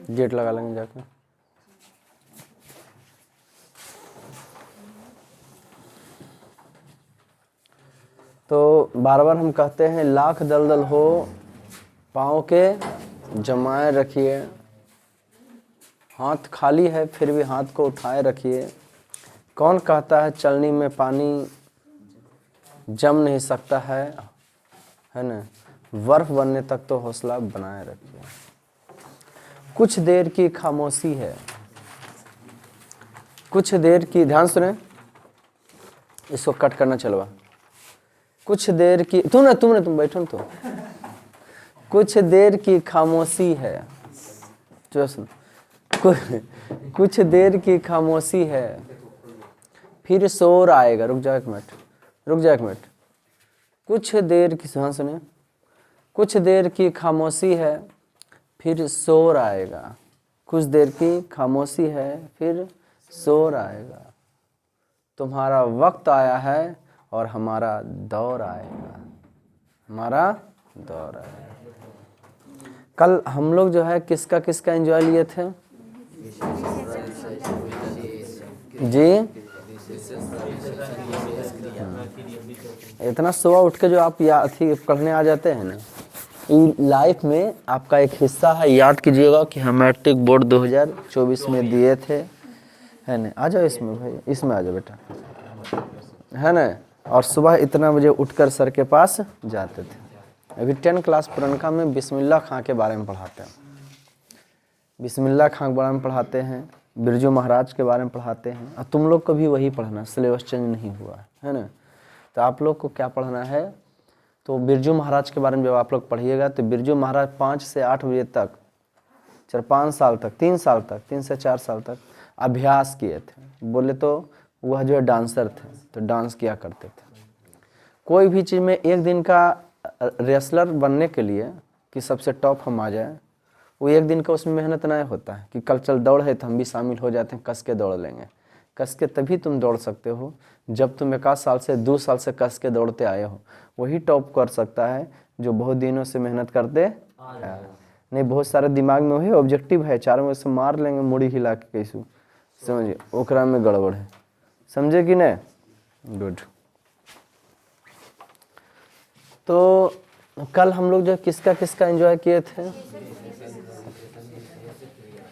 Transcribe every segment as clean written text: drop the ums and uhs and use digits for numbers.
Gate लगा लेंगे जाके। तो बार बार हम कहते हैं लाख दलदल हो पाँव के जमाए रखिए, हाथ खाली है फिर भी हाथ को उठाए रखिए। कौन कहता है चलनी में पानी जम नहीं सकता है ना, बर्फ बनने तक तो हौसला बनाए रखिए। कुछ देर की खामोशी है, कुछ देर की, ध्यान सुने, इसको कट करना चलवा। कुछ देर की, तुम बैठो न तो। कुछ देर की खामोशी है, जो सुन, कुछ देर की खामोशी है फिर शोर आएगा। रुक जा एक मिनट। कुछ देर की, हाँ सुने, कुछ देर की खामोशी है फिर शोर आएगा। कुछ देर की खामोशी है फिर शोर आएगा। तुम्हारा वक्त आया है और हमारा दौर आएगा, हमारा दौर आएगा। कल हम लोग जो है किसका एंजॉय लिए थे जी? इतना सुबह उठ के जो आप पढ़ने आ जाते हैं ना, लाइफ में आपका एक हिस्सा है। याद कीजिएगा कि हम मैट्रिक बोर्ड 2024 में दिए थे, है ना। आ जाओ इसमें भाई, इसमें आ जाओ बेटा, है ना। और सुबह इतना बजे उठकर सर के पास जाते थे। अभी 10 क्लास पुरनका में बिस्मिल्लाह खां के बारे में पढ़ाते हैं, बिस्मिल्लाह खां के बारे में पढ़ाते हैं, बिरजू महाराज के बारे में पढ़ाते हैं। और तुम लोग को भी वही पढ़ना, सिलेबस चेंज नहीं हुआ है ना। तो आप लोग को क्या पढ़ना है, तो बिरजू महाराज के बारे में जब आप लोग पढ़िएगा तो बिरजू महाराज 5 से 8 बजे तक 4-5 साल तक 3 से 4 साल तक अभ्यास किए थे। बोले तो वह जो है डांसर थे, तो डांस किया करते थे। कोई भी चीज़ में एक दिन का रेसलर बनने के लिए कि सबसे टॉप हम आ जाए, वो एक दिन का उसमें मेहनत नहीं होता है कि कल चल दौड़ है तो हम भी शामिल हो जाते हैं, कस के दौड़ लेंगे। कस के तभी तुम दौड़ सकते हो जब तुम 1 साल से 2 साल से कस के दौड़ते आए हो। वही टॉप कर सकता है जो बहुत दिनों से मेहनत करते नहीं। बहुत सारे दिमाग में वही ऑब्जेक्टिव है, 4 में से मार लेंगे मुड़ी हिला के कैसू, समझिए ओकरा में गड़बड़ है, समझे कि नहीं? गुड। तो कल हम लोग जो किसका एंजॉय किए थे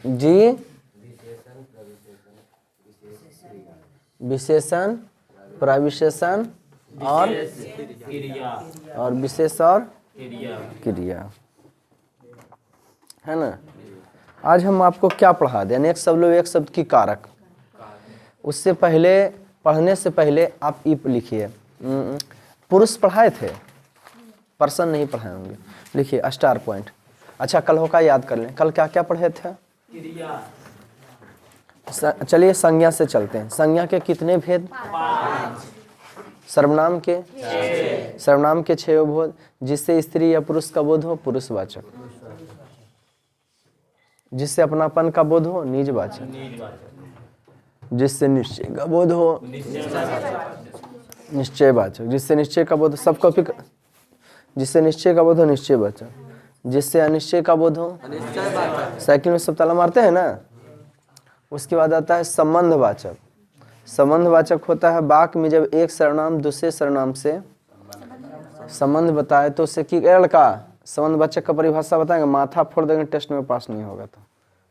जी? विशेषण, प्रविशेषण और विशेष और क्रिया, है ना। आज हम आपको क्या पढ़ा दें, एक शब्द की कारक। उससे पहले, पढ़ने से पहले आप इप लिखिए। पुरुष पढ़ाए थे, पर्सन नहीं पढ़ाए होंगे। लिखिए स्टार पॉइंट। अच्छा कल होगा याद कर लें, कल क्या क्या पढ़े थे? चलिए संज्ञा से चलते हैं। संज्ञा के कितने भेद? 5। सर्वनाम के? 6। सर्वनाम के 6 बोध। जिससे स्त्री या पुरुष का बोध हो, पुरुषवाचक। जिससे अपनापन का बोध हो, निजवाचक। जिससे निश्चय का बोध हो, निश्चयवाचक। जिससे निश्चय का बोध, सब कॉपी, जिससे निश्चय का बोध हो, निश्चयवाचक। जिससे अनिश्चय का बोध हो, साइकिल में सब ताला मारते हैं ना। उसके बाद आता है संबंधवाचक। संबंधवाचक होता है वाक्य में जब एक सर्वनाम दूसरे सर्वनाम से संबंध बताए तो उससे की लड़का संबंधवाचक का परिभाषा बताएंगे, माथा फोड़ देंगे, टेस्ट में पास नहीं होगा तो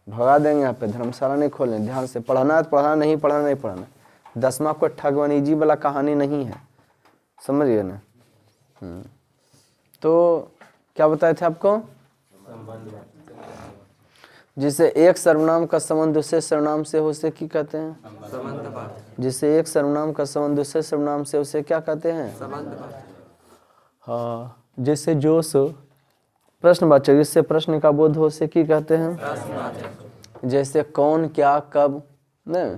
भगा देंगे। यहाँ पे धर्मशाला नहीं खोलने, ध्यान से पढ़ना है तो पढ़ना, नहीं पढ़ना नहीं पढ़ना। 10वां को ठगवनीजी वाला कहानी नहीं है, समझिए ना। तो क्या बताए थे आपको? जिसे एक सर्वनाम का संबंध दूसरे सर्वनाम से हो उसे की कहते हैं? जिसे एक सर्वनाम का संबंध दूसरे सर्वनाम से उसे क्या कहते हैं? हाँ, जैसे जो सो प्रश्नवाचक। जिससे प्रश्न का बोध हो उसे की कहते हैं? जैसे कौन क्या कब, नहीं,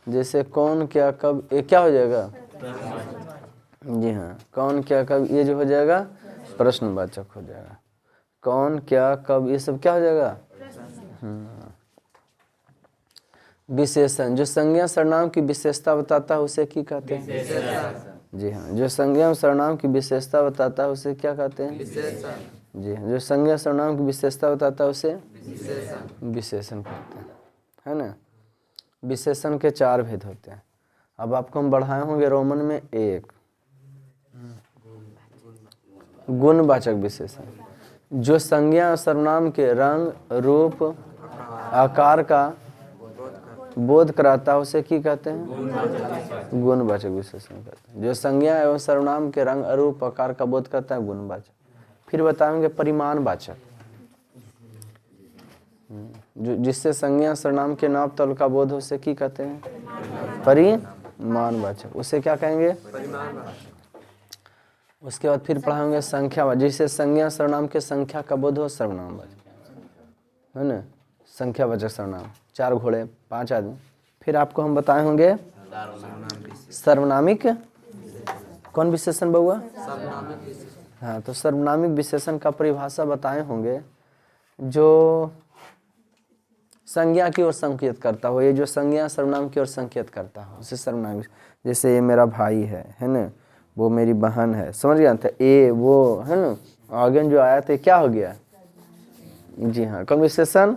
जैसे कौन क्या कब, ये क्या हो जाएगा? जी हाँ, कौन क्या कब ये जो हो जाएगा प्रश्नवाचक हो जाएगा। कौन क्या कब ये सब क्या हो जाएगा? विशेषण। जो संज्ञा सर्वनाम की विशेषता बताता है उसे की कहते हैं? जी हाँ, जो संज्ञा सर्वनाम की विशेषता बताता है उसे क्या कहते हैं? जी, जो संज्ञा सर्वनाम की विशेषता बताता है उसे विशेषण कहते हैं, है ना। विशेषण के 4 भेद होते हैं। अब आपको हम बढ़ाए होंगे रोमन में 1 गुणवाचक विशेषण, जो संज्ञा सर्वनाम के रंग, रूप, आकार का बोध कराता है उसे की कहते हैं? गुणवाचक विशेषण कहते हैं। जो संज्ञा एवं सर्वनाम के रंग, रूप, आकार का बोध करता है गुणवाचक। फिर बताएंगे परिमाणवाचक, जो जिससे संज्ञा सर्वनाम के नाम तल का बोध हो उसे की कहते हैं? परिमाणवाचक। उसे क्या कहेंगे? उसके बाद फिर पढ़ाएंगे संख्यावाचक, जिससे संज्ञा सर्वनाम के संख्या का बोध हो सर्वनामवाचक, है ना। संख्यावाचक सर्वनाम, 4 घोड़े 5 आदमी। फिर आपको हम बताए होंगे सर्वनामिक कौन विशेषण बउआ? हाँ, तो सर्वनामिक विशेषण का परिभाषा बताए होंगे, जो संज्ञा की ओर संकेत करता हो। ये जो संज्ञा सर्वनाम की ओर संकेत करता हो उसे सर्वनामिक। जैसे ये मेरा भाई है ना, वो मेरी बहन है, समझ गया था। ए वो है ना, आगे जो आया था क्या हो गया? जी हाँ, कौन विशेषण?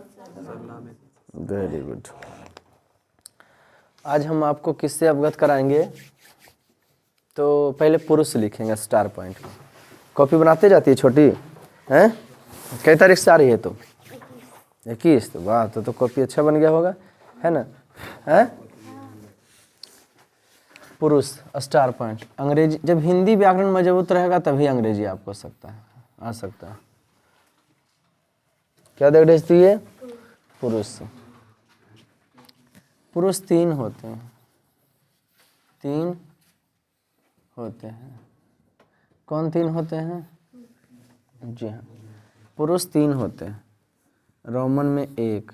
Very good. आज हम आपको किससे अवगत कराएंगे? तो पहले पुरुष लिखेंगे स्टार पॉइंट में। कॉपी बनाते जाती है छोटी हैं? कई तारीख से आ रही है? तो 21। तो वाह, तो कॉपी अच्छा बन गया होगा, है ना। है पुरुष स्टार पॉइंट। अंग्रेजी, जब हिंदी व्याकरण मजबूत रहेगा तभी अंग्रेजी आपको आ सकता है। क्या देखते है? पुरुष। पुरुष 3 होते हैं, 3 होते हैं। कौन 3 होते हैं? जी हाँ, पुरुष 3 होते हैं। रोमन में 1।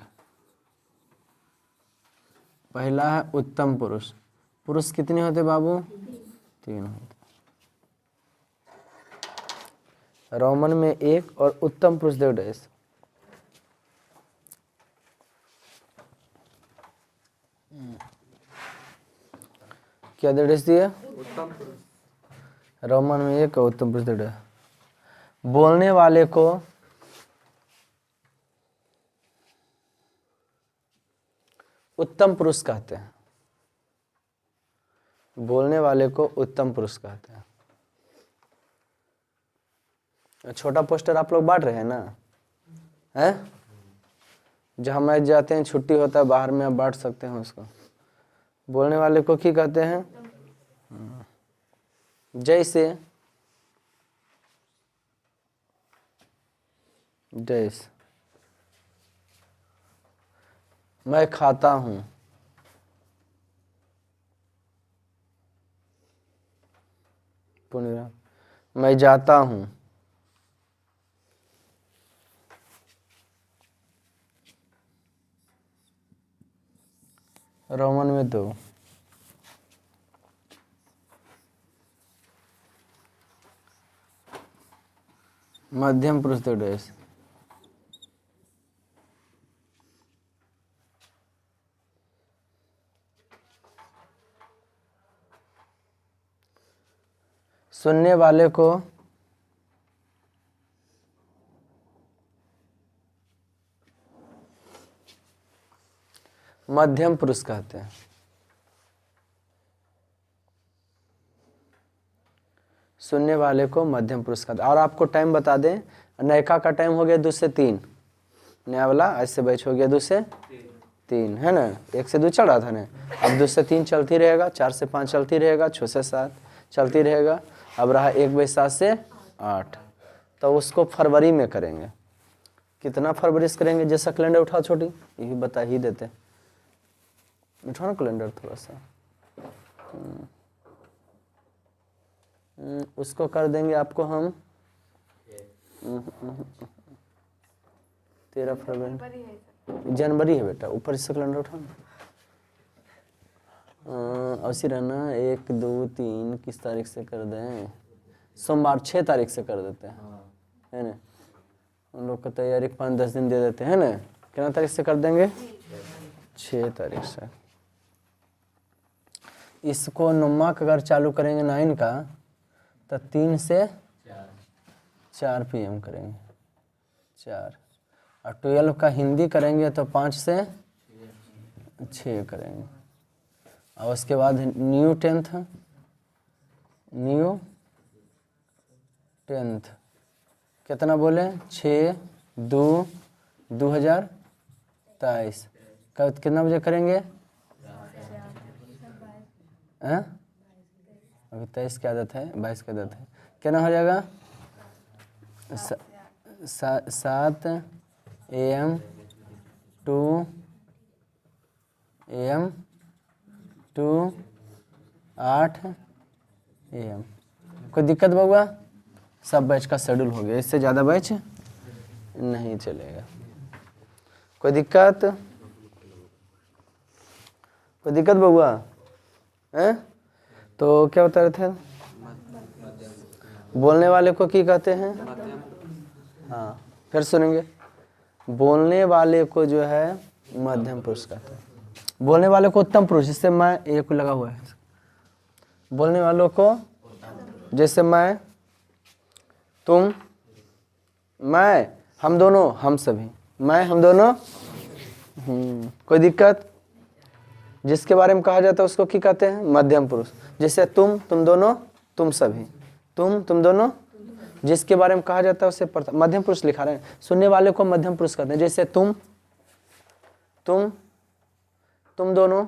पहला है उत्तम पुरुष। पुरुष कितने होते बाबू? 3 होते। रोमन में 1 और उत्तम पुरुष देखो। क्या डेढ़ दिया? रोमन में 1 और उत्तम पुरुष डेढ़। बोलने वाले को उत्तम पुरुष कहते हैं। बोलने वाले को उत्तम पुरुष कहते हैं। छोटा पोस्टर आप लोग बांट रहे हैं ना? हैं? जहाँ मैच जाते हैं, छुट्टी होता है, बाहर में आप बांट सकते हैं उसको। बोलने वाले को क्या कहते हैं? जैसे मैं खाता हूं, मैं जाता हूं, रोमन में 2। मध्यम पुरुष तो डेस। सुनने वाले को मध्यम पुरुष कहते हैं। सुनने वाले को मध्यम पुरुष कहते हैं। और आपको टाइम बता दें, नयका का टाइम हो गया 2 से 3, नया वाला ऐसे बैच हो गया 2 से 3, है ना। 1 से 2 चल रहा था ना, अब 2 से 3 चलती रहेगा, 4 से 5 चलती रहेगा, 6 से 7 चलती रहेगा। अब रहा 1 बजे 7 से 8, तो उसको फरवरी में करेंगे। कितना फरवरी से करेंगे? जैसा कैलेंडर उठाओ छोटी, यही बता ही देते। उठाओ ना कैलेंडर थोड़ा सा। उसको कर देंगे आपको हम 13 फरवरी। जनवरी है बेटा, ऊपर से कैलेंडर उठाओ ना। ऐसी रहना 1 2 3 किस तारीख से कर दें? सोमवार 6 तारीख से कर देते हैं, है ना। उन लोग का तैयारी 5-10 दिन दे देते हैं ना। कितना तारीख से कर देंगे? 6 तारीख से। इसको नमक अगर चालू करेंगे 9 का, तो 3 से 4 PM करेंगे। 4, और 12 का हिंदी करेंगे तो 5 से 6 करेंगे। और उसके बाद न्यू 10th कितना बोले 6/2/2023 कब कितना बजे करेंगे? अभी 23 की आदत है, 22 की आदत है, कितना हो जाएगा? 7 AM to 8 AM। कोई दिक्कत बउआ? सब बैच का शेड्यूल हो गया, इससे ज़्यादा बैच नहीं चलेगा। कोई दिक्कत? कोई दिक्कत बउआ? हैं? तो क्या बता रहे थे? बोलने वाले को क्या कहते हैं? हाँ, फिर सुनेंगे। बोलने वाले को जो है मध्यम पुरुष कहते हैं। बोलने वाले को उत्तम पुरुष, जिससे मैं एक लगा हुआ है। बोलने वालों को जैसे मैं, तुम, मैं, हम दोनों, हम सभी, मैं, हम दोनों। कोई दिक्कत? जिसके बारे में कहा जाता है उसको क्या कहते हैं? मध्यम पुरुष। जैसे तुम, तुम दोनों, तुम सभी, तुम दोनों। जिसके बारे में कहा जाता है उसे मध्यम पुरुष लिखा रहे हैं। सुनने वाले को मध्यम पुरुष कहते हैं। जैसे तुम दोनों,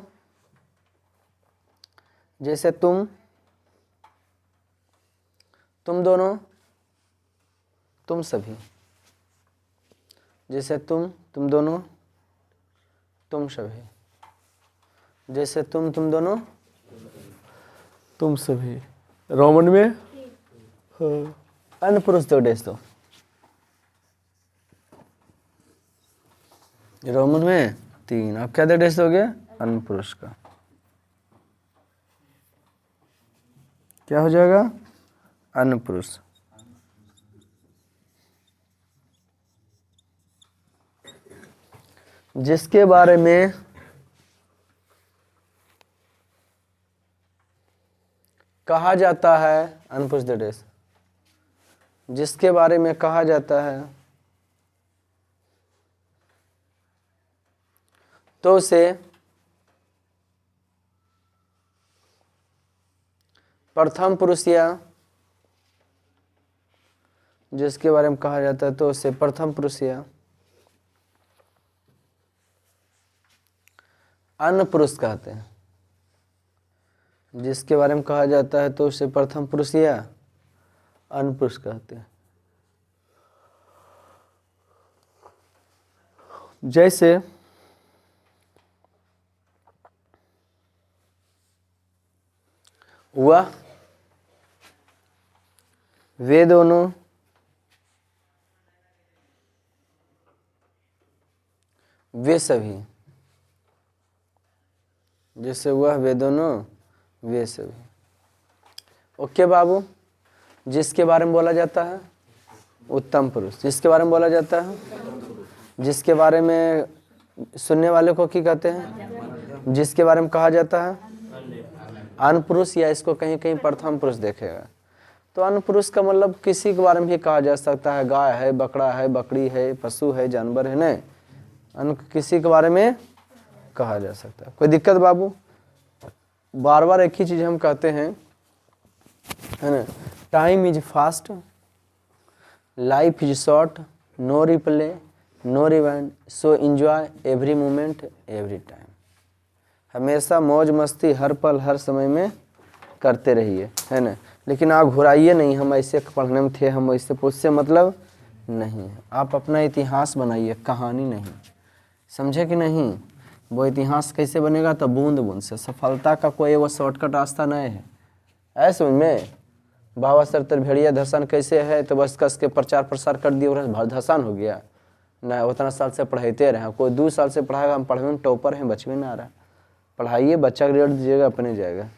जैसे तुम दोनों, तुम सभी, जैसे तुम दोनों, तुम सभी, जैसे तुम दोनों, तुम सभी। रोमन में अन्य पुरुष दो डेस दो। रोमन में 3, आप क्या दे डेस दोगे? अन्य पुरुष का क्या हो जाएगा? अन्य पुरुष। जिसके बारे में कहा जाता है, अन्य पुरुष दे डेस, जिसके बारे में कहा जाता है तो उसे प्रथम पुरुष, या जिसके बारे में कहा जाता है तो उसे प्रथम पुरुष या अन्य पुरुष कहते हैं। जिसके बारे में कहा जाता है तो उसे प्रथम पुरुष या अन्य पुरुष कहते हैं। जैसे वह, वे दोनों, वे सभी। जैसे वह, वे दोनों, वे सभी। ओके बाबू। जिसके बारे में बोला जाता है उत्तम पुरुष। जिसके बारे में बोला जाता है, जिसके बारे में सुनने वाले को क्या कहते हैं? जिसके बारे में कहा जाता है अन्य पुरुष, या इसको कहीं कहीं प्रथम पुरुष देखेगा। तो अन्य पुरुष का मतलब किसी के बारे में भी कहा जा सकता है। गाय है, बकरा है, बकरी है, पशु है, जानवर है, नहीं, अन्य किसी के बारे में कहा जा सकता है। कोई दिक्कत बाबू? बार बार एक ही चीज हम कहते हैं, है ना? Time is fast, life is short, no replay, no rewind, so enjoy every moment every time. हमेशा मौज मस्ती हर पल हर समय में करते रहिए, है ना? लेकिन आप घुराइए नहीं, हम ऐसे पढ़ने में थे, हम ऐसे उससे मतलब नहीं है। आप अपना इतिहास बनाइए, कहानी नहीं। समझे कि नहीं? वो इतिहास कैसे बनेगा? तो बूंद बूंद से। सफलता का कोई वो शॉर्टकट रास्ता नहीं है। ऐसे में बाबा सर भेड़िया धसान कैसे है? तो बस कस के प्रचार प्रसार कर दिए और धसान हो गया ना। उतना साल से पढ़ाते रहे, कोई 2 साल से पढ़ाएगा, हम पढ़ने में टॉपर हैं, बच में ना आ रहा। पढ़ाइए, बच्चा ग्रेड दीजिएगा, अपने जाएगा।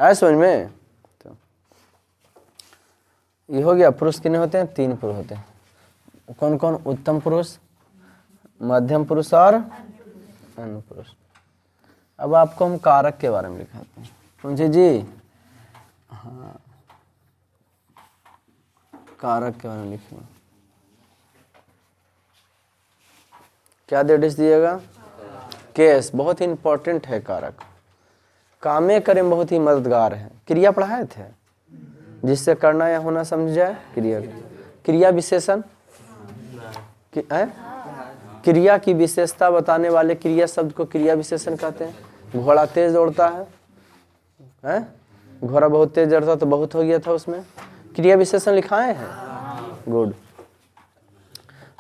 ऐसे समझ में? तो ये हो गया। पुरुष कितने होते हैं? 3 पुरुष होते हैं। कौन कौन? उत्तम पुरुष, मध्यम पुरुष और अन्य पुरुष। अब आपको हम कारक के बारे में लिखाते हैं। पूछे जी? हाँ, कारक के बारे में लिखेंगे। क्या निर्देश दिएगा? केस, बहुत ही इंपॉर्टेंट है कारक। कामे करें बहुत ही मददगार है। क्रिया पढ़ाए थे, जिससे करना या होना समझ जाए क्रिया। क्रिया विशेषण क्रिया की विशेषता बताने वाले क्रिया शब्द को क्रिया विशेषण कहते हैं। घोड़ा तेज दौड़ता है? घोड़ा बहुत तेज दौड़ता तो बहुत हो गया था उसमें। क्रिया विशेषण लिखाए हैं, गुड।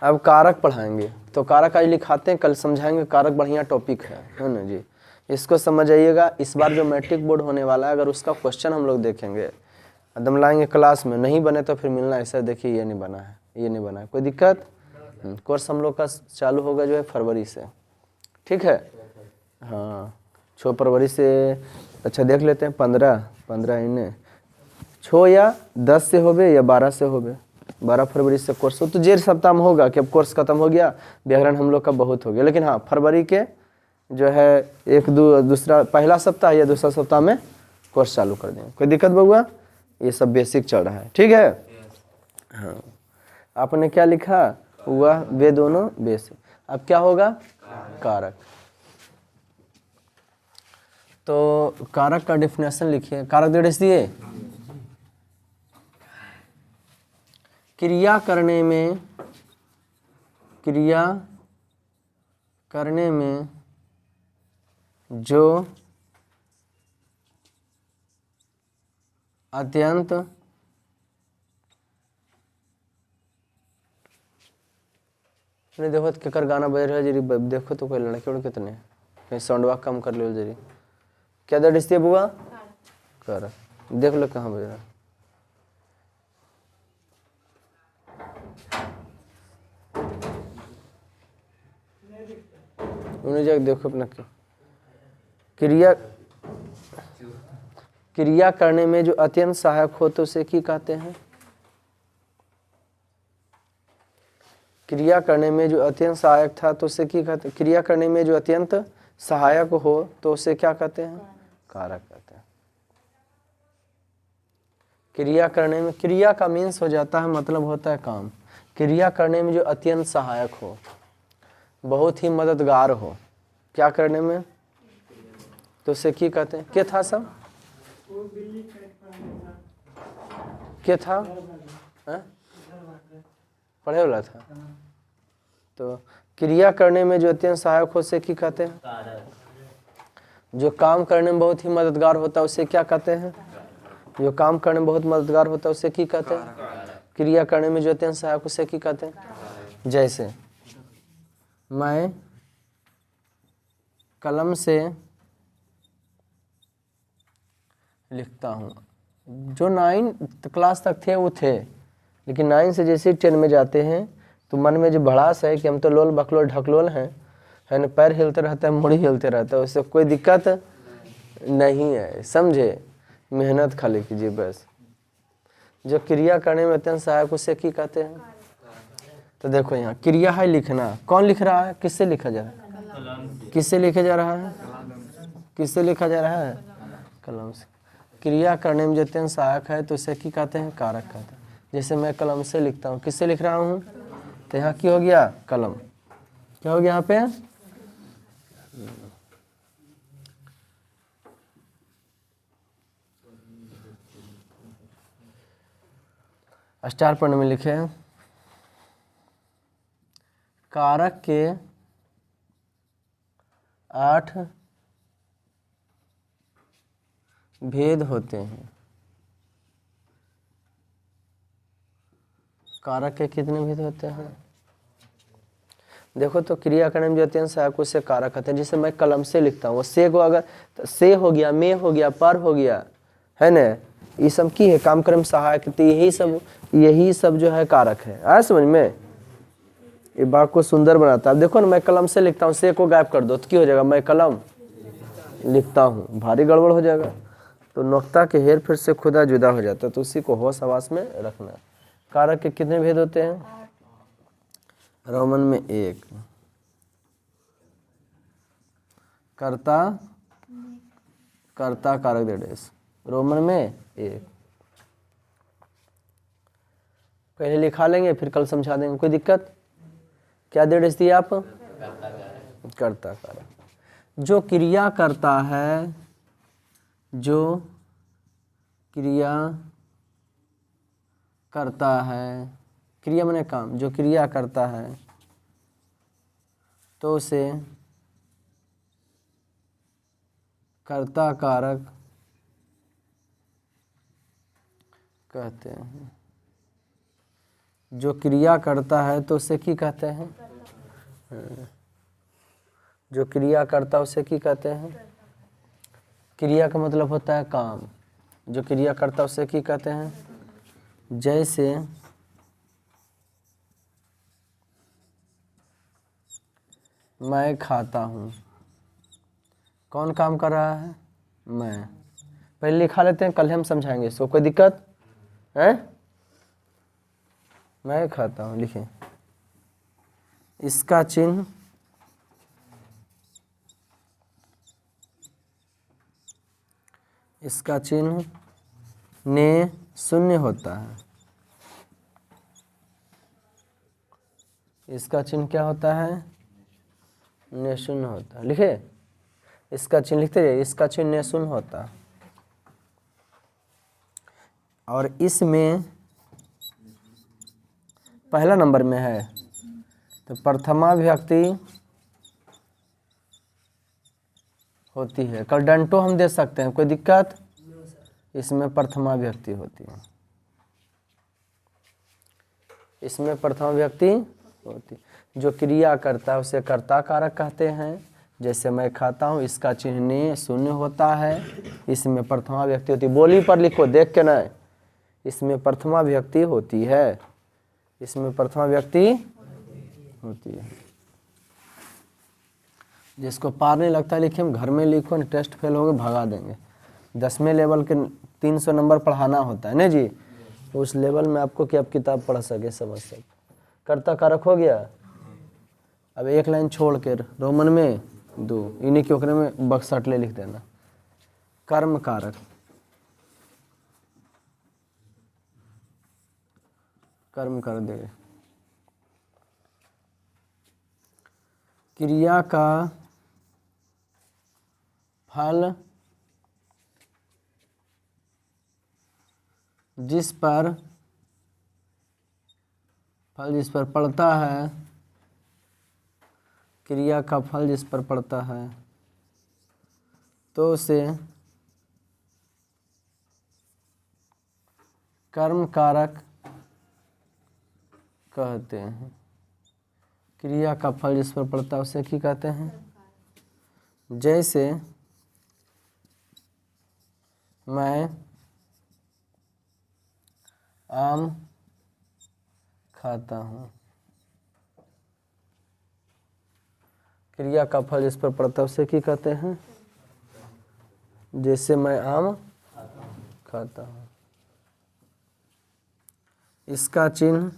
अब कारक पढ़ाएंगे, तो कारक आज लिखाते हैं, कल समझाएंगे। कारक बढ़िया टॉपिक है ना जी। इसको समझ आइएगा। इस बार जो मैट्रिक बोर्ड होने वाला है, अगर उसका क्वेश्चन हम लोग देखेंगे, एकदम लाएंगे क्लास में, नहीं बने तो फिर मिलना ऐसा, देखिए ये नहीं बना है, ये नहीं बना है, कोई दिक्कत। कोर्स हम लोग का चालू होगा जो है फरवरी से, ठीक है। हाँ 6 फरवरी से। अच्छा देख लेते हैं, 15 इन्हें 6 या 10 से होबे या 12 से होबे। 12 फरवरी से कोर्स हो तो जेर सप्ताह में होगा कि अब कोर्स खत्म हो गया, व्याकरण हम लोग का बहुत हो गया। लेकिन हाँ फरवरी के जो है दूसरा पहला सप्ताह या दूसरा सप्ताह में कोर्स चालू कर देंगे, कोई दिक्कत बउआ। ये सब बेसिक चल रहा है, ठीक है। हाँ आपने क्या लिखा हुआ? वे दोनों बेसिक। अब क्या होगा? कारक। तो कारक का डेफिनेशन लिखिए। कारक निर्देश दिए। क्रिया करने में जो अत्यंत नहीं, देखो तो केकर गाना बज रहा है जरी, देखो तो कोई लड़के उड़ कितने, कहीं साउंडवा कम कर लो जरी। क्या दर्ज दिया बुआ? कर देख लो कहाँ बज रहा है। उन्हें जाके देखो अपना। क्रिया करने में जो अत्यंत सहायक हो तो उसे की कहते हैं? क्रिया करने में जो अत्यंत सहायक था तो उसे की कहते हैं? क्रिया करने में जो अत्यंत सहायक हो तो उसे क्या कहते हैं? कारक कहते हैं। क्रिया करने में, क्रिया का मीन्स हो जाता है, मतलब होता है काम। क्रिया करने में जो अत्यंत सहायक हो, बहुत ही मददगार हो, क्या करने में, तो उसे की कहते हैं? क्या था सब? क्या था? पढ़े वाला था। तो क्रिया करने में जो अत्यंत सहायक हो उसे की कहते हैं? जो काम करने में बहुत ही मददगार होता है उसे क्या कहते हैं? जो काम करने में बहुत मददगार होता है उसे की कहते हैं? क्रिया करने में जो अत्यंत सहायक उसे की कहते हैं? जैसे मैं कलम से लिखता हूँ। जो 9 क्लास तक थे वो थे, लेकिन 9 से जैसे 10 में जाते हैं तो मन में जो भड़ास है कि हम तो लोल बकलोल ढकलोल हैं, है ना, पैर हिलते रहता है, मुड़ी हिलते रहता है, उससे कोई दिक्कत नहीं है, समझे। मेहनत खाली कीजिए बस। जो क्रिया करने में अत्यंत सहायक उसे की कहते हैं? तो देखो यहाँ क्रिया है लिखना, कौन लिख रहा है? किससे लिखा जा रहा है? किससे लिखा जा रहा है? किससे लिखा जा रहा है? कलम से। क्रिया करने में जो अत्यंत सहायक है तो उसे की कहते हैं? कारक कहते हैं। जैसे मैं कलम से लिखता हूँ, किससे लिख रहा हूँ? तो यहाँ की हो गया? कलम। क्या हो गया यहाँ पे? स्टार पढ़ने में लिखे हैं कारक के 8 भेद होते हैं। कारक के कितने भेद होते हैं? देखो तो क्रिया करने में जो अत्यंत सहायक उसे कारक कहते हैं। जैसे मैं कलम से लिखता हूँ, वो से को अगर तो से हो गया, में हो गया, पर हो गया, है ना, ये सब की है काम करने में सहायक। तो यही सब जो है कारक है। आया समझ में? ये बात को सुंदर बनाता है। देखो ना, मैं कलम से लिखता हूँ, से को गायब कर दो तो क्या हो जाएगा? मैं कलम लिखता हूँ, भारी गड़बड़ हो जाएगा। तो नुक्ता के हेर फेर से खुदा जुदा हो जाता है, तो उसी को होश हवास में रखना। कारक के कितने भेद होते हैं? रोमन में 1, कर्ता कारक निर्देश, रोमन में 1। पहले लिखा लेंगे फिर कल समझा देंगे, कोई दिक्कत? क्या निर्देश दिया आप? कर्ता कारक। जो क्रिया करता है, जो क्रिया करता है, क्रिया माने काम, जो क्रिया करता है तो उसे कर्ता कारक कहते हैं। जो क्रिया करता है तो उसे की कहते हैं? जो क्रिया करता है उसे की कहते हैं? क्रिया का मतलब होता है काम। जो क्रिया करता है उसे की कहते हैं? जैसे मैं खाता हूँ, कौन काम कर रहा है? मैं। पहले लिखा लेते हैं, कल हम समझाएंगे इसको, कोई दिक्कत है? मैं खाता हूँ, लिखें। इसका चिन्ह ने शून्य होता है। इसका चिन्ह क्या होता है? ने शून्य होता है। लिखे, इसका चिन्ह लिखते रहिए, इसका चिन्ह ने शून्य होता है। और इसमें पहला नंबर में है तो प्रथमा विभक्ति होती है। कल डंटो हम दे सकते हैं, कोई दिक्कत? इसमें प्रथमा विभक्ति होती है। इसमें प्रथमा विभक्ति होती है। जो क्रिया करता है उसे कर्ता कारक कहते हैं। जैसे मैं खाता हूँ, इसका चिन्ह ने शून्य होता है, इसमें प्रथमा विभक्ति होती है। बोली पर लिखो, देख के नहीं, इसमें प्रथमा विभक्ति होती है। इसमें प्रथमा विभक्ति होती है। जिसको पार नहीं लगता लिखिए, घर में लिखो, टेस्ट फेल होगे भगा देंगे। 10वें लेवल के 300 नंबर पढ़ाना होता है ना जी, उस लेवल में आपको कि आप किताब पढ़ सके, समझ सके। कर्ता कारक हो गया। अब एक लाइन छोड़ के रोमन में 2, इन्हीं के ओकरे में बक्सटले लिख देना। कर्म कारक, कर्म कर दे। क्रिया का फल जिस पर पड़ता है, क्रिया का फल जिस पर पड़ता है तो उसे कर्म कारक कहते हैं। क्रिया का फल जिस पर पड़ता है उसे क्या कहते हैं? जैसे मैं आम खाता हूँ, क्रिया का फल जिस पर पड़ता है उसे क्या कहते हैं? जैसे मैं आम खाता हूँ। इसका चिन्ह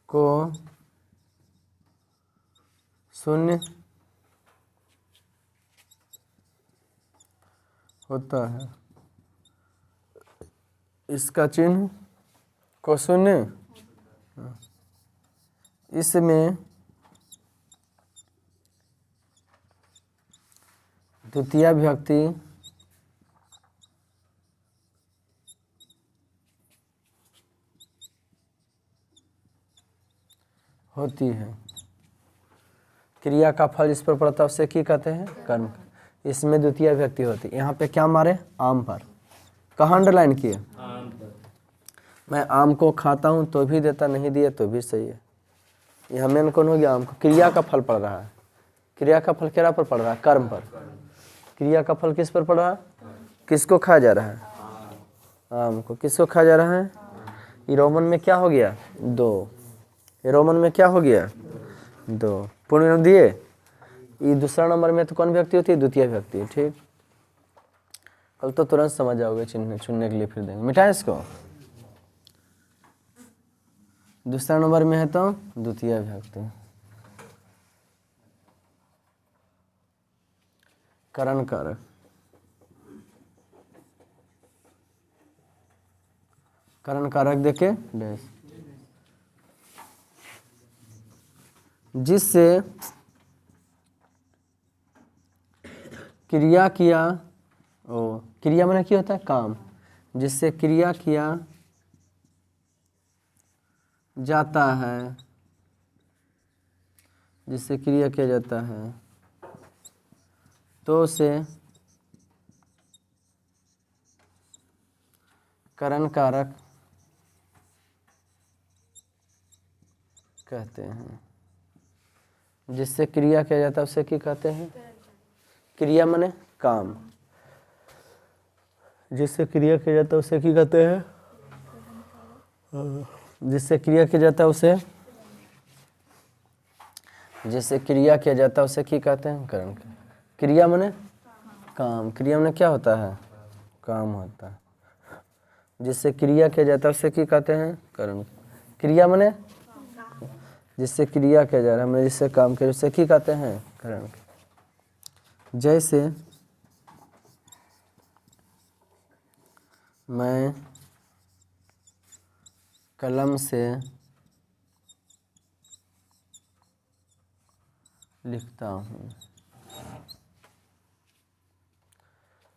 को शून्य होता है। इसका चिन्ह को शून्य, इसमें द्वितीय विभक्ति होती है। क्रिया का फल जिस पर पड़ता है उसे क्या कहते हैं? कर्म। इसमें द्वितीय विभक्ति होती है। यहाँ पे क्या मारे? आम पर। कहाँ अंडरलाइन किए? आम पर। मैं आम को खाता हूँ तो भी देता, नहीं दिए तो भी सही है। यहाँ मेन कौन हो गया? आम को। क्रिया का फल पड़ रहा है। क्रिया का फल क्या पर पड़ रहा है? कर्म पर। क्रिया का फल किस पर पड़ रहा है? किसको खाया जा रहा है? आम को। किसको खाया जा रहा है? ये रोमन में क्या हो गया? 2। ये रोमन में क्या हो गया? 2। पूर्ण विराम दिए। ये दूसरा नंबर में तो कौन विभक्ति होती है? द्वितीय विभक्ति। ठीक, कल तो तुरंत समझ जाओगे। चिन्ह चुनने के लिए फिर देंगे, मिटाए इसको। दूसरा नंबर में है तो द्वितीय विभक्ति। करण कारक, करण कारक देके डैश, जिससे क्रिया किया, ओ क्रिया माने क्या होता है? काम। जिससे क्रिया किया जाता है, जिससे क्रिया किया जाता है तो उसे करण कारक कहते हैं। जिससे क्रिया किया जाता है उसे क्या कहते हैं? क्रिया माने काम। जिससे क्रिया किया जाता है उसे क्या कहते हैं? जिससे क्रिया किया जाता है उसे, जिससे क्रिया किया जाता है उसे क्या कहते हैं? करण। क्रिया माने काम। क्रिया माने क्या होता है? काम होता है। जिससे क्रिया किया जाता है उसे क्या कहते हैं? करण। क्रिया माने जिससे क्रिया किया जा रहा है, मैंने जिससे काम किया उसे क्या कहते हैं? करण। जैसे मैं कलम से लिखता हूँ,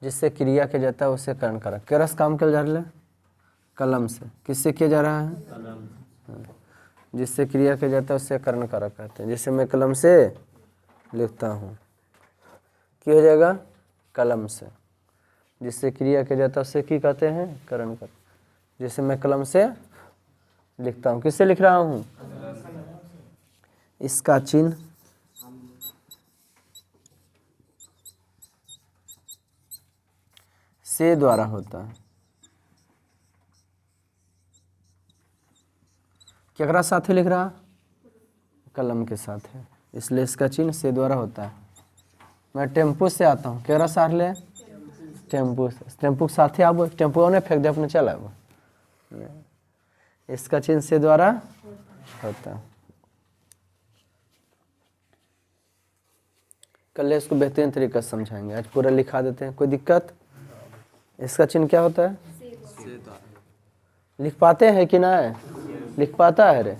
जिससे क्रिया किया जाता है उसे करण कारक। केरस काम किया जा रहा है कलम से, किससे किया जा रहा है? कलम। जिससे क्रिया किया जाता है उससे करण कारक कहते हैं। जैसे मैं कलम से लिखता हूँ, क्या हो जाएगा? कलम से। जिससे क्रिया किया जाता है उससे क्या कहते हैं? करण कारक। जैसे मैं कलम से लिखता हूँ, किससे लिख रहा हूँ? इसका चिन्ह से द्वारा होता है। केकरा साथ लिख रहा? कलम के साथ है, इसलिए इसका चिन्ह से द्वारा होता है। मैं टेम्पू से आता हूँ, केकरा साथ ले? टेम्पू से। टेम्पू के साथ ही आबो, टेम्पू ने फेंक दे अपने चल आबो, इसका चिन्ह से द्वारा होता है। कल इसको बेहतरीन तरीके से समझाएंगे, आज पूरा लिखा देते हैं, कोई दिक्कत? इसका चिन्ह क्या होता है? लिख पाते हैं कि ना? लिख पाता है रे?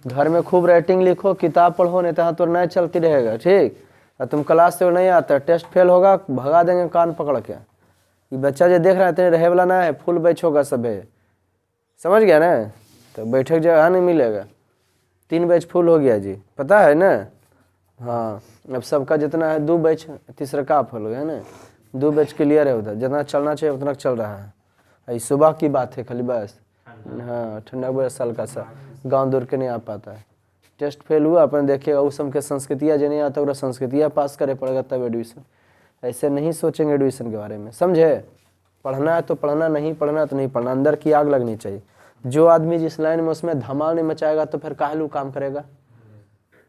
घर में खूब राइटिंग लिखो, किताब पढ़ो, नहीं तो नहीं चलती रहेगा, ठीक? और तुम क्लास से नहीं आता, टेस्ट फेल होगा, भगा देंगे कान पकड़ के। ये बच्चा जो देख रहा है तेरे रहे वाला ना है, फुल बैच होगा सबे, समझ गया ना? तो बैठक जगह नहीं मिलेगा, 3 बैच फुल हो गया जी, पता है ना? हाँ, अब सबका जितना है 2 बैच, तीसरा का फुल हो गया ना, 2 बैच क्लियर है उधर, जितना चलना चाहिए उतना चल रहा है। ये सुबह की बात है खाली बस। हाँ, ठंडा वजह साल का सा गाँव दूर के नहीं आ पाता है। टेस्ट फेल हुआ, अपन देखिएगा उस समय के संस्कृतियाँ जो नहीं आता, संस्कृतियाँ पास करे पड़ेगा तब एडमिशन। ऐसे नहीं सोचेंगे एडमिशन के बारे में, समझे? पढ़ना है तो पढ़ना, नहीं पढ़ना तो नहीं पढ़ना, अंदर की आग लगनी चाहिए। जो आदमी जिस लाइन में उसमें धमाल नहीं मचाएगा तो फिर काहे काम करेगा?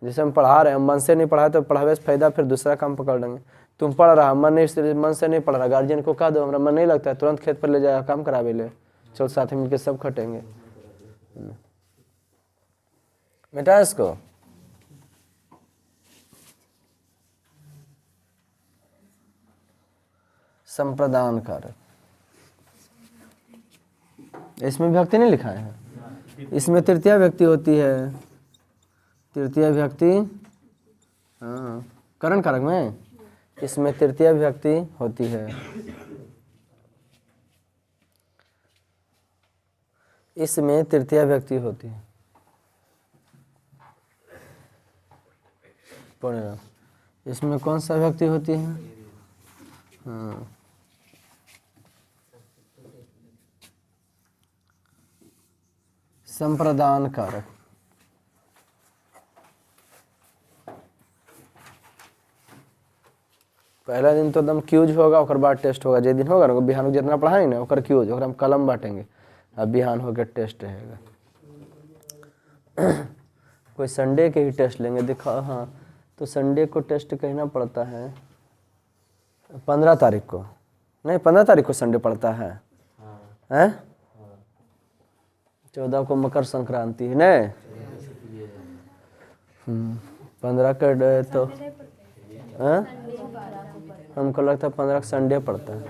जैसे हम पढ़ा रहे हैं, मन से नहीं पढ़ा तो पढ़ावे से फायदा, फिर दूसरा काम पकड़ लेंगे। तुम पढ़ रहा, मन से नहीं पढ़ रहा, गार्जियन को कह दो हमारा मन नहीं लगता है, तुरंत खेत पर ले जाएगा, काम करावे ले, चल साथ में मिलकर सब खटेंगे। बेटा इसको संप्रदान कारक, इसमें विभक्ति नहीं लिखा है, इसमें तृतीया व्यक्ति होती है, तृतीया विभक्ति। हाँ, करण कारक में इसमें तृतीया विभक्ति होती है। इसमें तृतीया विभक्ति होती है। इसमें कौन सा विभक्ति होती है? हाँ, संप्रदान कारक। पहला दिन तो एकदम क्यूज होगा, और बाद टेस्ट होगा। जे दिन होगा ना बिहान जितना पढ़ाएंगे ना ओकर क्यूज, और हम कलम बांटेंगे, अब बिहान होकर टेस्ट रहेगा। कोई संडे के ही टेस्ट लेंगे, देखा? हाँ, तो संडे को टेस्ट कहना पड़ता है 15 तारीख को, नहीं 15 तारीख को संडे पड़ता है, हैं? 14 को मकर संक्रांति है ना? 15 का तो हमको लगता है 15 का संडे पड़ता है,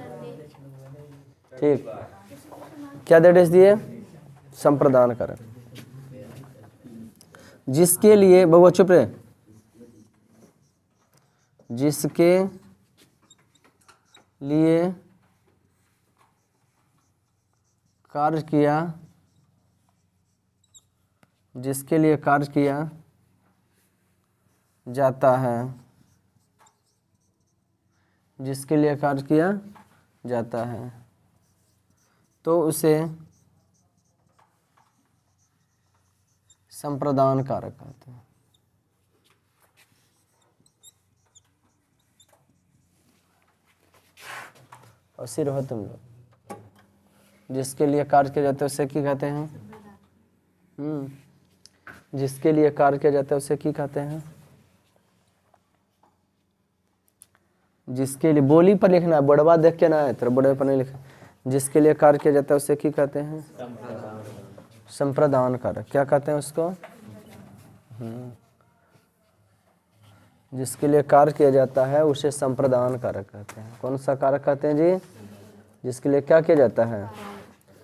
ठीक? क्या डेट दिए? संप्रदान कारक। जिसके लिए बबुआ चुप रहे, जिसके लिए कार्य किया, जिसके लिए कार्य किया जाता है, जिसके लिए कार्य किया जाता है, तो उसे संप्रदान कारक कहते हैं। और सिर हो तुम लोग, जिसके लिए कार्य किया जाता है उसे क्या कहते हैं? जिसके लिए कार्य किया जाता है उसे क्या कहते हैं? जिसके लिए, बोली पर लिखना है, बड़वा देख के ना है, तेरा बड़े पर नहीं लिखा। जिसके लिए कार्य किया जाता है उसे क्या कहते हैं? संप्रदान कारक। क्या कहते हैं उसको? जिसके लिए कार्य किया जाता है उसे संप्रदान कारक कहते हैं। कौन सा कारक कहते हैं जी? जिसके लिए क्या किया जाता है?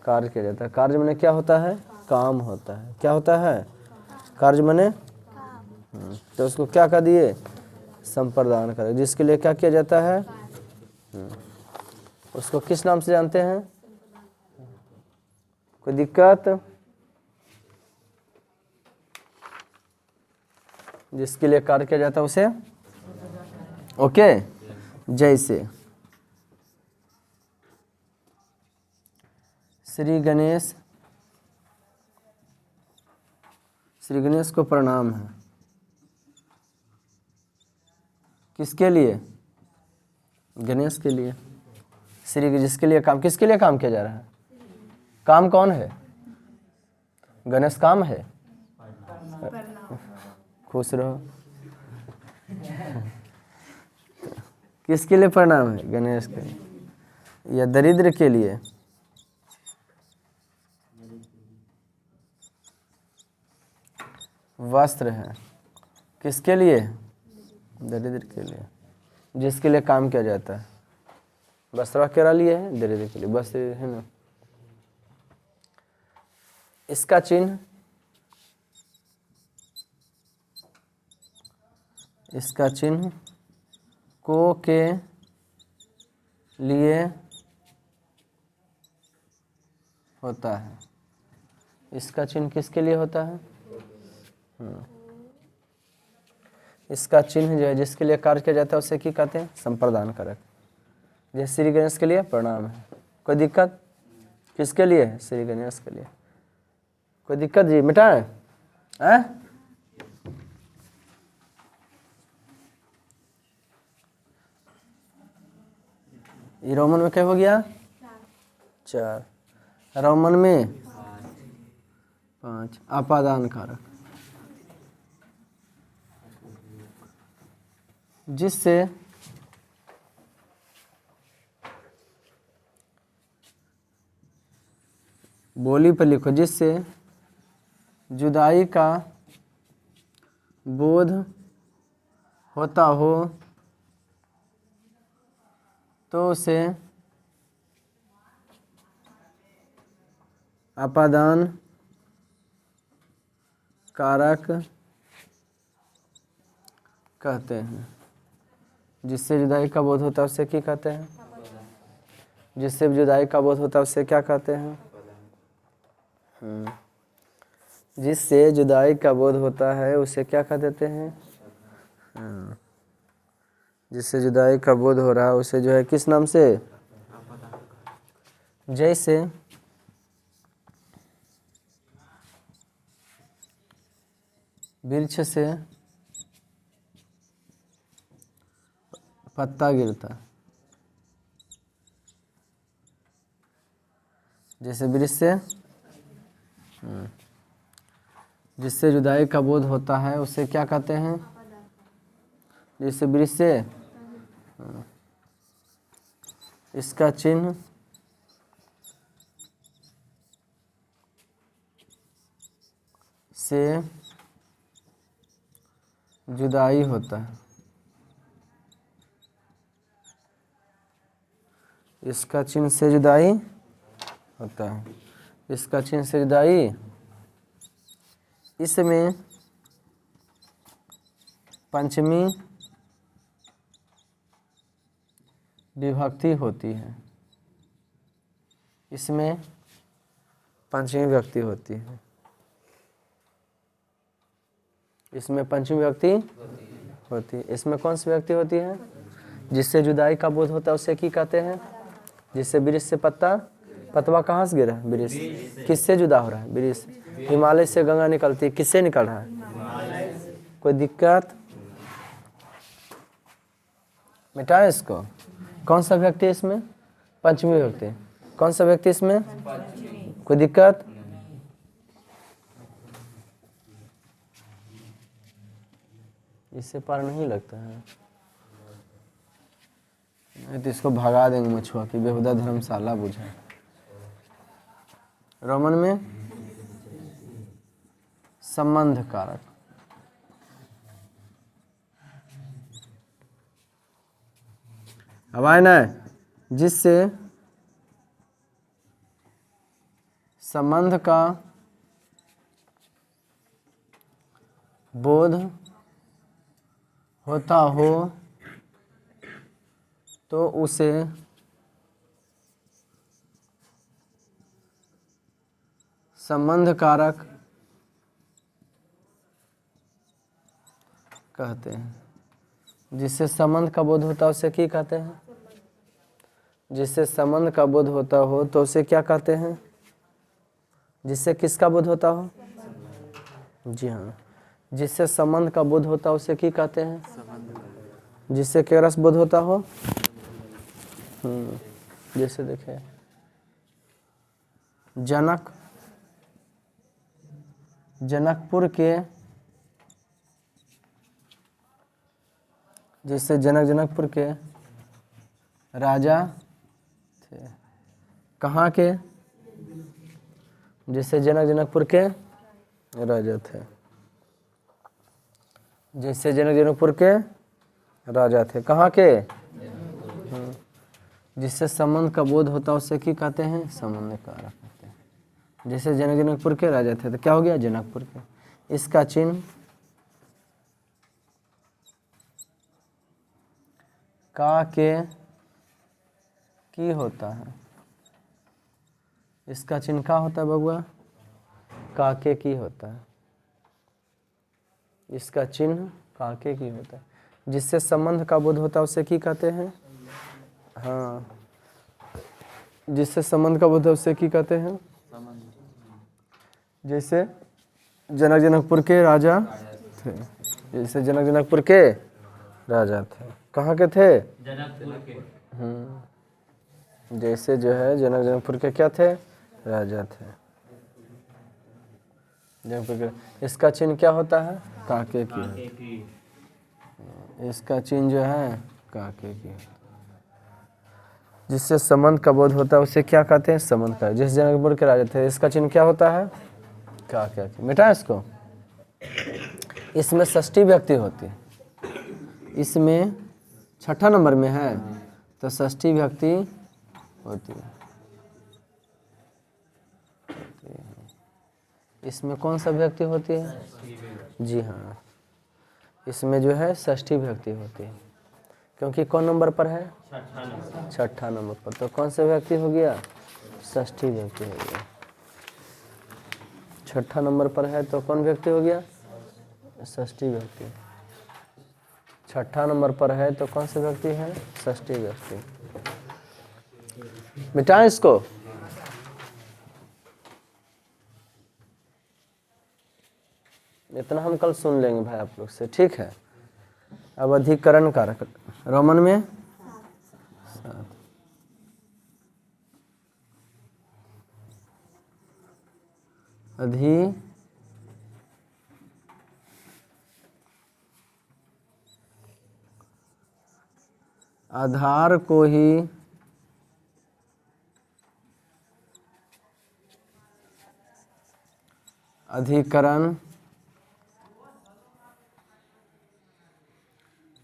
कार्य किया जाता है। कार्य माने क्या होता है? काम होता है। क्या होता है? कार्य माने तो उसको क्या कह दिए? संप्रदान कारक। जिसके लिए क्या किया जाता है उसको किस नाम से जानते हैं? कोई दिक्कत? जिसके लिए कार्य किया जाता है उसे ओके। जैसे श्री गणेश, श्री गणेश को प्रणाम है। किसके लिए? गणेश के लिए। श्री जिसके लिए काम, किसके लिए काम किया जा रहा है? काम कौन है? गणेश काम है। खुश रहो। किसके लिए प्रणाम है? गणेश के लिए। या दरिद्र के लिए? वस्त्र है। किसके लिए? दरिद्र के लिए। जिसके लिए काम किया जाता है, वस्त्र केरा लिए है, दरिद्र के लिए वस्त्र है ना। इसका चिन्ह, इसका चिन्ह को के लिए होता है। इसका चिन्ह किसके लिए होता है? इसका चिन्ह जो है जिसके लिए कार्य किया जाता है उसे क्या कहते हैं? संप्रदान कारक। जैसे श्री गणेश के लिए प्रणाम है। कोई दिक्कत? किसके लिए? श्री गणेश के लिए। कोई दिक्कत जी? मिटाएं? ये रोमन में क्या हो गया? 4। रोमन में 5। अपादान कारक। जिससे बोली पर लिखो, जिससे जुदाई का बोध होता हो तो उसे अपादान कारक कहते हैं। जिससे जुदाई का बोध होता है उसे क्या कहते हैं? जिससे जुदाई का बोध होता है उसे क्या कहते हैं? जिससे जुदाई का बोध होता है उसे क्या कह देते हैं? जिससे जुदाई का बोध हो रहा है उसे जो है किस नाम से? जैसे वृक्ष से पत्ता गिरता, जैसे वृक्ष से जिससे जुदाई का बोध होता है उसे क्या कहते हैं? जैसे वृक्ष से इसका चिन्ह से जुदाई होता है। इसका चिन्ह से जुदाई होता है। इसका चिन्ह से जुदाई, इसमें पंचमी विभक्ति होती है, इसमें पंचमी विभक्ति होती है, इसमें पंचमी विभक्ति होती है। इसमें कौन सी विभक्ति होती है? जिससे जुदाई का बोध होता है उसे की कहते हैं? जिससे वृक्ष से पत्ता, पतवा कहाँ से गिरा है? वृक्ष। किससे जुदा हो रहा है? वृक्ष। हिमालय से गंगा निकलती है, किससे निकल रहा है? कोई दिक्कत? मिटाए इसको। कौन सा व्यक्ति इसमें? पंचमी विभक्ति। कौन सा व्यक्ति इसमें? कोई दिक्कत? इससे पार नहीं लगता है, नहीं तो इसको भगा देंगे मछुआ की बेहुदा धर्मशाला बुझा। रोमन में संबंध कारक, अब आए ना, जिससे संबंध का बोध होता हो तो उसे संबंध कारक कहते हैं। जिससे संबंध का बोध होता है उसे क्या कहते हैं? जिससे संबंध का बोध होता हो तो उसे क्या कहते हैं? जिससे किसका बोध होता हो? जी हाँ, जिससे संबंध का बोध होता हो उसे क्या कहते हैं? जिससे क्या रस बोध होता हो? जैसे देखे जनकपुर के, जिससे जनकपुर के राजा थे। कहाँ के? जिससे जनकपुर के राजा थे, जिससे जनकपुर के राजा थे। कहाँ के? जिससे संबंध का बोध होता है उससे क्या कहते हैं? संबंध कारक कहते हैं। जैसे जनकपुर के राजा थे तो क्या हो गया? जनकपुर के। इसका चिन्ह का के की होता है। इसका चिन्ह का होता है बबुआ? का के की होता है। इसका चिन्ह का के की होता है। जिससे संबंध का बोध होता है उसे क्या कहते हैं? हाँ, जिससे संबंध का बोध है उसे क्या कहते हैं? जैसे जनकपुर के राजा थे, जैसे जनकपुर के राजा थे। कहाँ के थे? जनकपुर के। जैसे जो है जनकपुर के क्या थे? राजा थे। जनकपुर के। इसका चिन्ह क्या होता है? काके की। इसका चिन्ह जो है काके की। जिससे संबंध का बोध होता है उसे क्या कहते हैं? संबंध का। जिस जनकपुर के राजा थे इसका चिन्ह क्या होता है? काके की। मिटा इसको। इसमें षष्ठी विभक्ति होती है, इसमें छठा नंबर में है तो षष्ठी विभक्ति होती है। इसमें कौन सा विभक्ति होती है? जी हाँ, इसमें जो है षष्ठी विभक्ति होती है, क्योंकि कौन नंबर पर है? छठा नंबर पर। तो कौन सा विभक्ति हो गया? षष्ठी विभक्ति हो गया। छठा नंबर पर है तो कौन विभक्ति हो गया? षष्ठी विभक्ति। छठा नंबर पर है तो कौन सी विभक्ति है? षष्ठी विभक्ति। मिटाएं इसको। इतना हम कल सुन लेंगे भाई आप लोग से, ठीक है। अब अधिकरण कारक रोमन में आधार को ही अधिकरण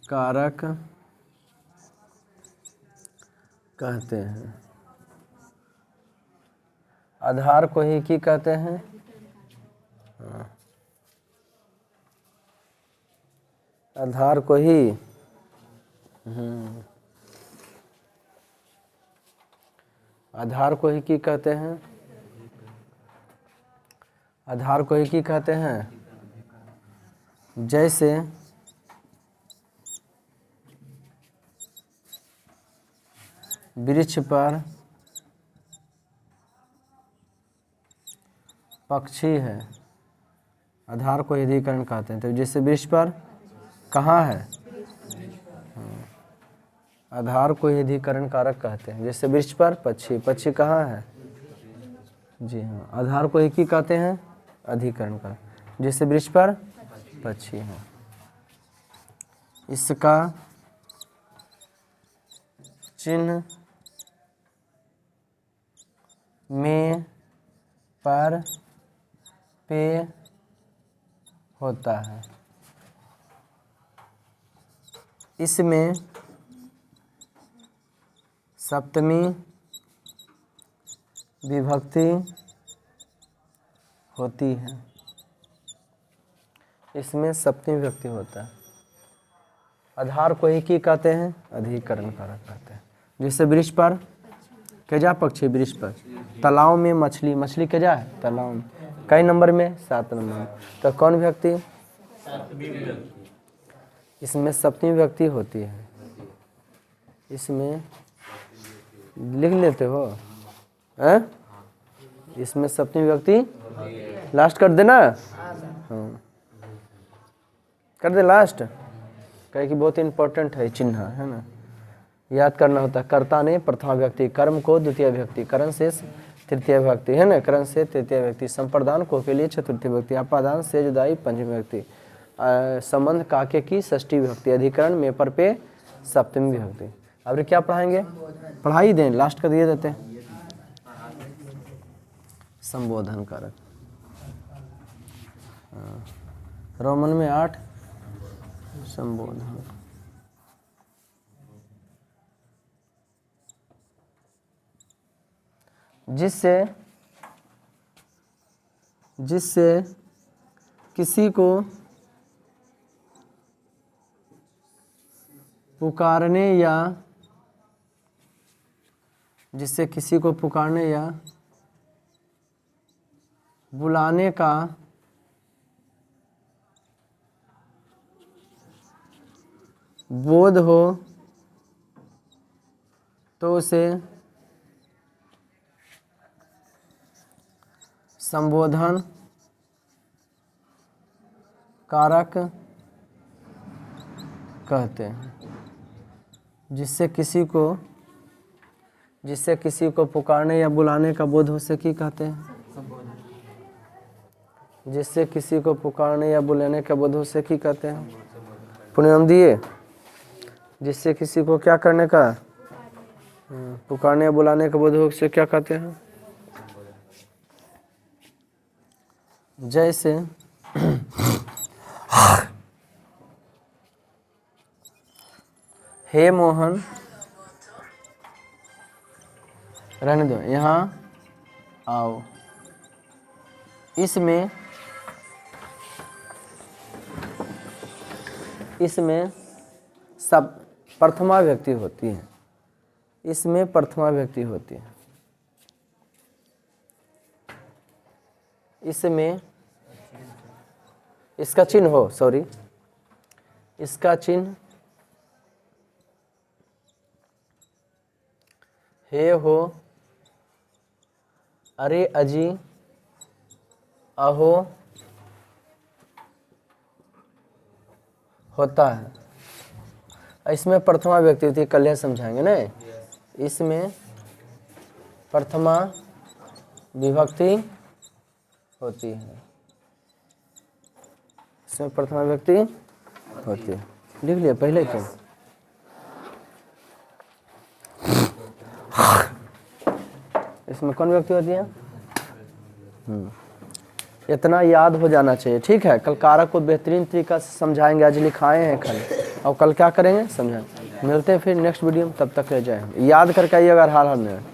कारक कहते हैं। आधार को ही की कहते हैं? आधार को ही आधार को ही की कहते हैं? आधार को ही की कहते हैं? जैसे वृक्ष पर पक्षी है, आधार को अधिकरण कहते हैं। तो जैसे वृक्ष पर कहाँ है? आधार को अधिकरण कारक कहते हैं। जैसे वृक्ष पर पक्षी, पक्षी कहाँ है? जी हाँ, आधार को एक ही कहते हैं, अधिकरण कारक। जैसे वृक्ष पर पक्षी है, इसका चिन्ह में पर पे होता है। इसमें सप्तमी विभक्ति होती है। इसमें सप्तमी विभक्ति होता है। आधार को एक ही कहते हैं, अधिकरण कारक कहते हैं। जैसे वृक्ष पर केजा पक्षी, वृक्ष पर। तालाब में मछली, मछली केजा है? तालाब में। कई नंबर में? 7 नंबर में। तो कौन विभक्ति? इसमें सप्तमी विभक्ति होती है। इसमें लिख लेते हो हैं? इसमें सप्तमी विभक्ति लास्ट कर देना। हाँ, कर दे लास्ट, कहे कि बहुत इंपॉर्टेंट है चिन्ह, है ना, याद करना होता है। कर्ता ने प्रथमा विभक्ति, कर्म को द्वितीय विभक्ति, करण से तृतीय विभक्ति, है ना, करण से तृतीय विभक्ति, संप्रदान को के लिए चतुर्थी विभक्ति, अपादान से जुदाई पंचमी विभक्ति, संबंध काके की षष्ठी विभक्ति, अधिकरण में पर पे सप्तमी विभक्ति। अब क्या पढ़ाएंगे? पढ़ाई दें, लास्ट का दिए देते हैं। संबोधन कारक, रोमन में 8 संबोधन। जिससे किसी को पुकारने या बुलाने का बोध हो तो उसे संबोधन कारक कहते हैं। जिससे किसी को पुकारने या बुलाने का बोध हो से की कहते हैं? जिससे किसी को पुकारने या बुलाने का बोध हो से की कहते हैं? पुण्यम दिए। जिससे किसी को क्या करने का, पुकारने या बुलाने का बोध हो से क्या कहते हैं? जैसे हे मोहन, रहने दो, यहाँ आओ। इसमें सब प्रथमा विभक्ति होती है। इसमें प्रथमा विभक्ति होती है। इसमें इसका चिन्ह हो, सॉरी, इसका चिन्ह हे हो, अरे अजी, अहो होता है। इसमें प्रथमा विभक्ति होती है, कल समझाएंगे ना। इसमें प्रथमा विभक्ति होती है। इसमें प्रथमा विभक्ति होती है। लिख लिया पहले क्यों? इसमें कौन विभक्ति होती है? इतना याद हो जाना चाहिए, ठीक है। कल कारक को बेहतरीन तरीका से समझाएंगे। आज लिखाए हैं कल, और कल क्या करेंगे समझाएंगे। मिलते हैं फिर नेक्स्ट वीडियो में, तब तक रह जाए। याद करके आइए अगर हाल में।